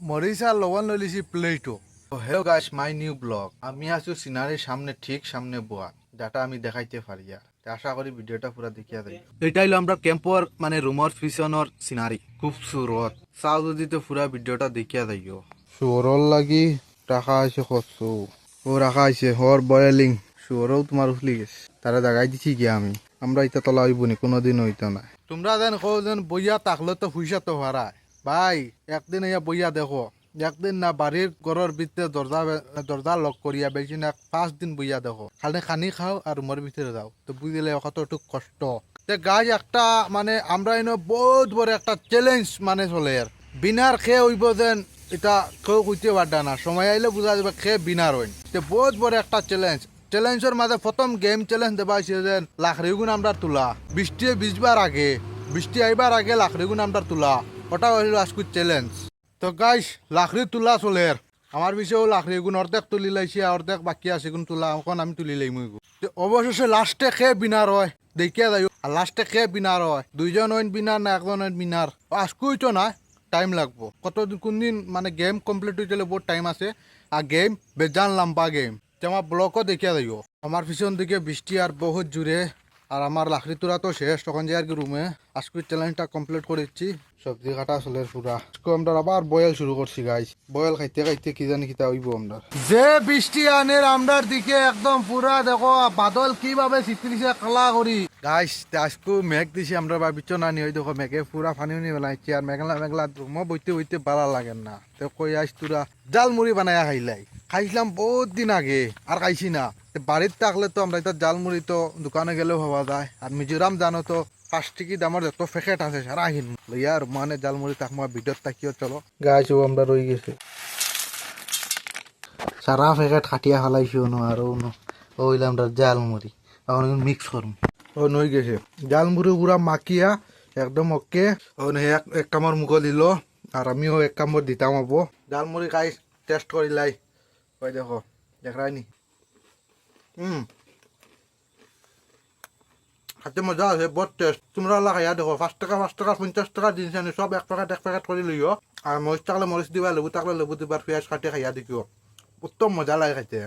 মরিচ আর লবণ লইছি প্লেটও। Hello guys, my new blog. আমি আছি সিনারির সামনে, ঠিক সামনে বোয়া, যেটা আমি দেখাইতে পারি। আর আশা করি ভিডিওটা পুরো দেখিয়া যাই। এটা হইলো আমরা ক্যাম্পর মানে রুমর পিছনের সিনারি, খুব সুরত। চাও যদি তো পুরা ভিডিওটা দেখিয়া যাইও। সুরল লাগি রাখা আছে কচু, ও রাখা আছে হর বয়েলিং। সুরও তোমার উঠলি গেছে, তারা জাগাই দিছি গিয়া আমরা ইটা তলা হইব নি, কোনোদিন হইতো না। তোমরা যেন কো যেন বইয়া তাকলে তো পয়সা তো হারায় ভাই। একদিন ইয়া বইয়া দেখো, একদিন না বাড়ির ঘরের ভিতরে দরজা লক করিয়া বেশি না 5 দিন বইয়া দেখো, খালি খানি খাও আর রুমের ভিতরে যাও, তো বুঝলে কতটুক কষ্ট। গাছ একটা মানে আমরা এনে বহুত বড় একটা চ্যালেঞ্জ মানে চলে। আর বিনার খেয়ে হইব যেন এটা কেউ কইতে পারডা না, সময় আইলে বুঝা যাবে খেয়ে বিনার হইন। বহুত বড় একটা চ্যালেঞ্জের মাঝে প্রথম গেম চ্যালেঞ্জ দেবা হয়েছে যে লাখড়িগুণ আমরা তোলা, বৃষ্টি ভিজবার আগে, বৃষ্টি আইবার আগে লাখড়িগুণ আমরা তোলা, ওটা হইল আজকের চ্যালেঞ্জ। তো গাইস লাখড়ি তোলা চলে। আমার বিষয়েও লাখড়িগুণ অর্ধেক তুলি লাইছি, অর্ধেক বাকি আছে গুণ তোলা, এখন আমি তুলি লাইম। অবশেষে লাস্টে খেয়ে বিনার হয়, দেখিয়া যাই। আর লাস্টে খেয়ে বিনার হয়, 2জন হইন বিনার না 1জন হইন বিনার। আজকেই তো না, টাইম লাগবো কতদিন, কোন দিন মানে গেম কমপ্লিট হয়ে গেলে বহুত টাইম আছে। আর গেম বেজান লম্বা গেম, আমার ব্লকও দেখিয়া যাইও। আমার পিছন দিকে বৃষ্টি আর বহুত জুড়ে, আর আমার লাকড়ি তোরা তো শেষ, তখন যে আর কি রুমে আজকের চ্যালেঞ্জটা কমপ্লিট করেছি। সবজি কাটা চলে পুরা। আমরা আবার বয়েল শুরু করছি গাইস, বয়েল খাইতে খাইতে কি জানি কিতা হইব। আমরা যে বৃষ্টি আনের আমরার দিকে একদম পুরা দেখো বাদল কিভাবে চিত্রিছে কালা করি। গাইস আজকে মেঘ দিছি, আমরা ভাবিছ না নি, ওই দেখো মেঘে পুরা পানি উনি বেলাইছি। আর মেঘলা মেঘলা রুমও বইতে বইতে ভালো লাগে না। তো কই আস তোরা জাল মুড়ি বানাইয়া খাইলাই, খাইছিলাম বহুত দিন আগে আর খাইছি না। বাড়ির থাকলে তো আমরা এটা জালমুড়ি তো দোকানে গেলেও পাওয়া যায়। আর মিজোরাম জানো তো 5 টিকি দামের যত প্যাকেট আছে সারা আহিন লইয়ার মানে জালমুড়ি তাকমা ভিডিওর তাকিও চলো গাছ। ও আমরা রই গেছে সারা প্যাকেট খাটিয়া ফেলাইছি অনু আর অনু ওইলে আমরা জালমুড়ি এখন মিক্স করুন। ও নই গেছে জালমুড়ি পুরা মাখিয়া একদম ওকে। এক কামড় মুখ দিল আর আমিও এক কামড় দিতাম হবো। জালমুড়ি খাই টেস্ট করিলাই, ওই দেখো দেখাই নি। খাতে মজা আছে, বহুত টেস্ট। তোমরা খাইয়া দেখো, 5 টাকা 50 টাকা জিনিস আনি সব এক প্যাকেট করে লইও। আর মরিচ থাকলে মরিচ দিবা, লেবু থাকলে লেবু দিবার, পেঁয়াজ কাটে খাইয়া দেখিও, উত্তম মজা লাগে খাইতে।